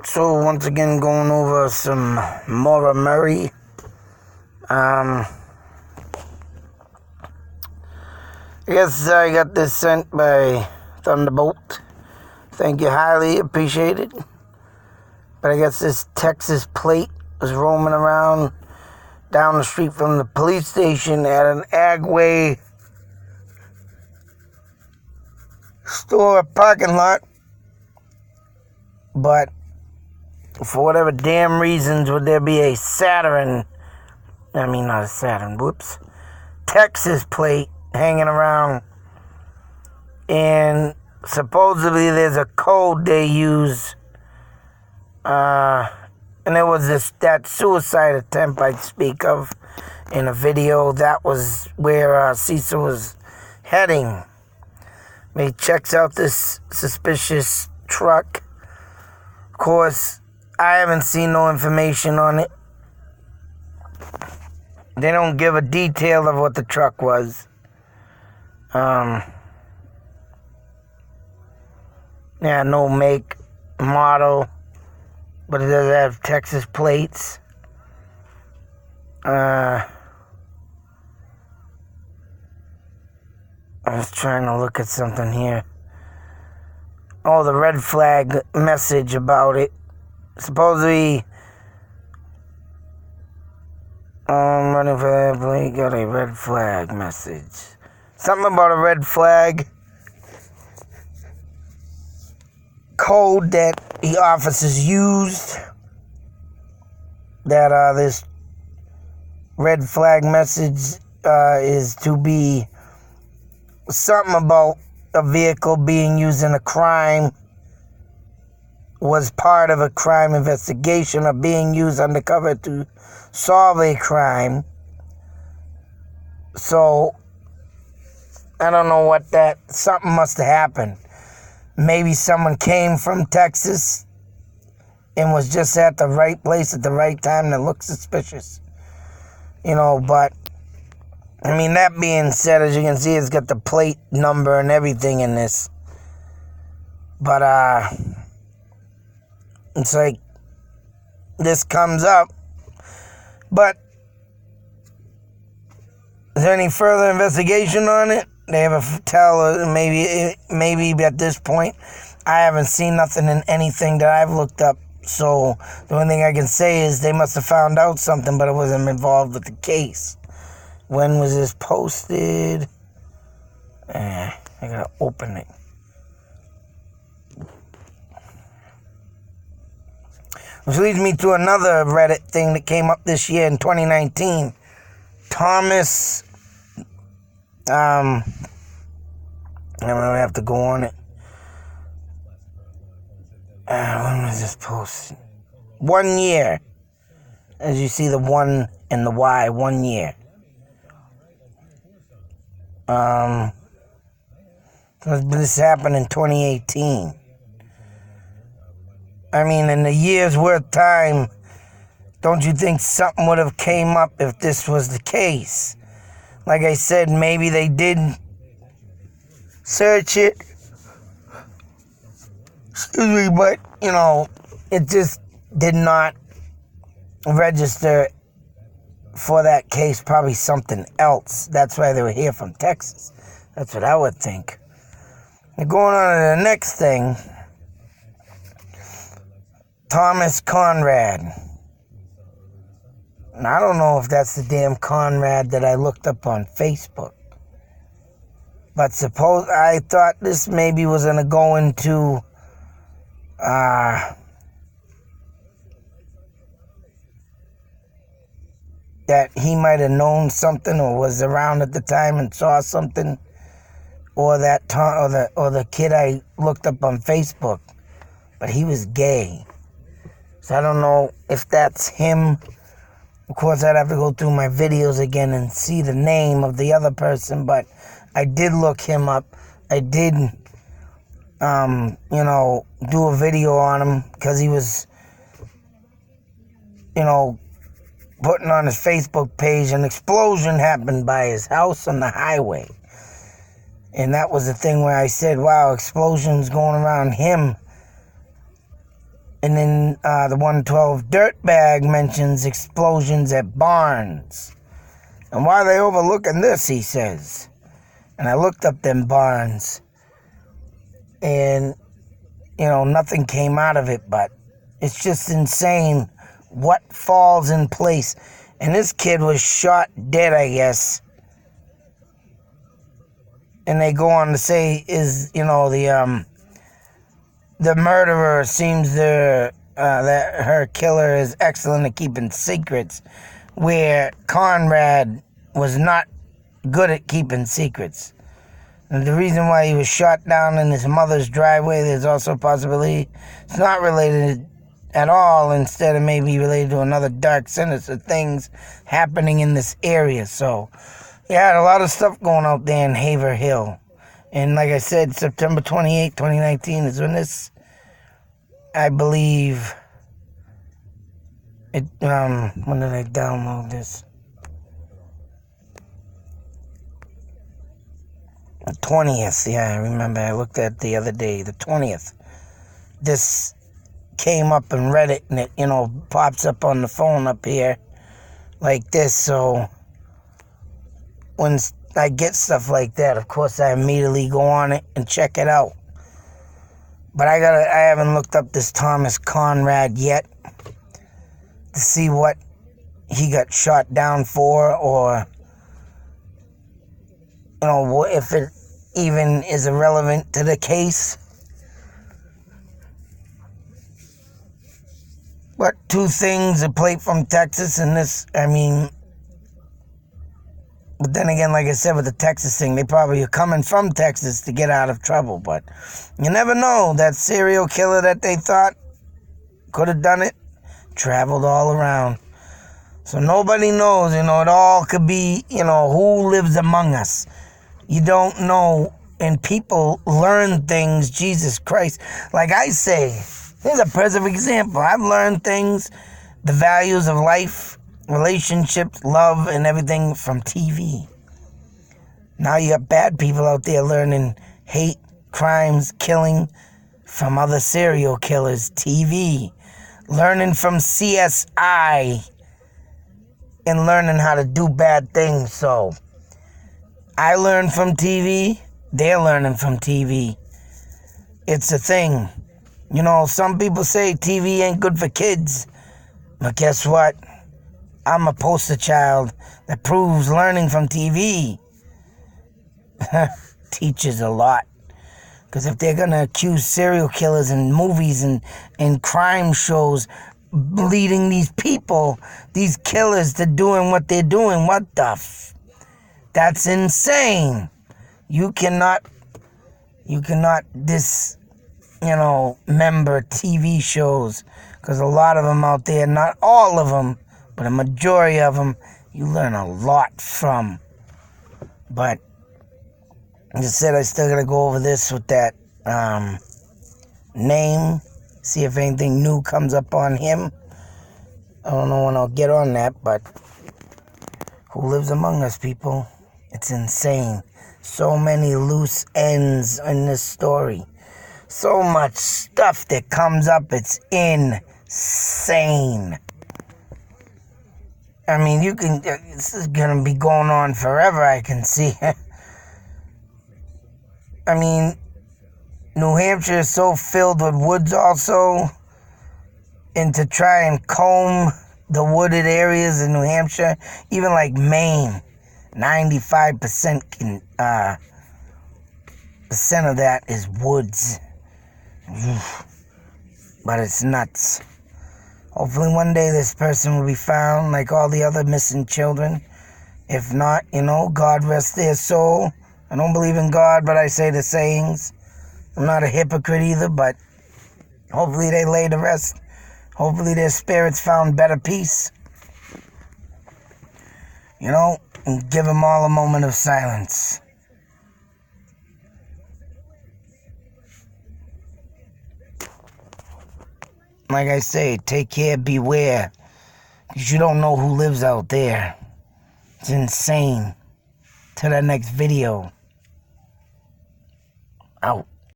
So once again going over some Maura Murray. I guess I got this sent by Thunderbolt. Thank you, highly appreciated. But I guess this Texas plate was roaming around down the street from the police station at an Agway store parking lot. But for whatever damn reasons would there be a Texas plate hanging around, and supposedly there's a code they use, and there was that suicide attempt I speak of in a video. That was where Cecil was heading. He checks out this suspicious truck. Of course, I haven't seen no information on it. They don't give a detail of what the truck was. No make, model, but it does have Texas plates. I was trying to look at something here. Oh, the red flag message about it. Supposedly, running for that plate, got a red flag message. Something about a red flag code that the officers used. That this red flag message is to be something about a vehicle being used in a crime, was part of a crime investigation, or being used undercover to solve a crime. So, I don't know what something must have happened. Maybe someone came from Texas and was just at the right place at the right time that looked suspicious. But that being said, as you can see, it's got the plate number and everything in this. But, it's like, this comes up. But, is there any further investigation on it? They have maybe at this point, I haven't seen nothing in anything that I've looked up. So, the only thing I can say is they must have found out something, but it wasn't involved with the case. When was this posted? I gotta open it. Which leads me to another Reddit thing that came up this year in 2019. Thomas, I'm gonna have to go on it. When was this posted? 1 year. As you see the 1 and the Y, 1 year. This happened in 2018. In a year's worth time, don't you think something would have came up if this was the case? Like I said, maybe they did search it. Excuse me, but, it just did not register for that case. Probably something else. That's why they were here from Texas. That's what I would think. Now, going on to the next thing. Thomas Conrad. And I don't know if that's the damn Conrad that I looked up on Facebook. But I thought this maybe was going to go into that he might have known something or was around at the time and saw something, or the kid I looked up on Facebook, but he was gay. So I don't know if that's him. Of course, I'd have to go through my videos again and see the name of the other person, but I did look him up. I did, do a video on him because he was, putting on his Facebook page. An explosion happened by his house on the highway. And that was the thing where I said, wow, explosions going around him. And then the 112 dirtbag mentions explosions at barns. And why are they overlooking this, he says. And I looked up them barns. And, nothing came out of it. But it's just insane what falls in place. And this kid was shot dead, I guess. And they go on to say the murderer seems that her killer is excellent at keeping secrets, where Conrad was not good at keeping secrets. And the reason why he was shot down in his mother's driveway, there's also a possibility it's not related at all. Instead, it may be related to another dark, sinister things happening in this area. So, yeah, a lot of stuff going out there in Haverhill. And like I said, September 28, 2019 is when this, I believe, when did I download this? The 20th, yeah, I remember. I looked at it the other day, the 20th. This came up and read it, and it, pops up on the phone up here like this. So when I get stuff like that, of course, I immediately go on it and check it out. But I haven't looked up this Thomas Conrad yet to see what he got shot down for, or if it even is irrelevant to the case. But two things, a plate from Texas and this, but then again, like I said, with the Texas thing, they probably are coming from Texas to get out of trouble. But you never know. That serial killer that they thought could have done it traveled all around. So nobody knows, it all could be, who lives among us. You don't know, and people learn things, Jesus Christ. Like I say, here's a perfect example. I've learned things, the values of life, relationships, love, and everything from TV. Now you got bad people out there learning hate, crimes, killing from other serial killers, TV. Learning from CSI and learning how to do bad things. So I learn from TV, they're learning from TV. It's a thing. Some people say TV ain't good for kids. But guess what? I'm a poster child that proves learning from TV teaches a lot. Because if they're going to accuse serial killers in movies and crime shows leading these people, these killers, to doing what they're doing, what the that's insane. You cannot member TV shows, because a lot of them out there, not all of them, but a majority of them, you learn a lot from. But as I said, I still gotta go over this with that name, see if anything new comes up on him. I don't know when I'll get on that, but who lives among us, people? It's insane. So many loose ends in this story. So much stuff that comes up, it's insane. This is gonna be going on forever, I can see. New Hampshire is so filled with woods also, and to try and comb the wooded areas in New Hampshire, even like Maine, 95% percent of that is woods. But it's nuts. Hopefully one day this person will be found like all the other missing children. If not, God rest their soul. I don't believe in God, but I say the sayings. I'm not a hypocrite either, but hopefully they lay to rest. Hopefully their spirits found better peace. And give them all a moment of silence. Like I say, take care, beware. Because you don't know who lives out there. It's insane. Till that next video. Out.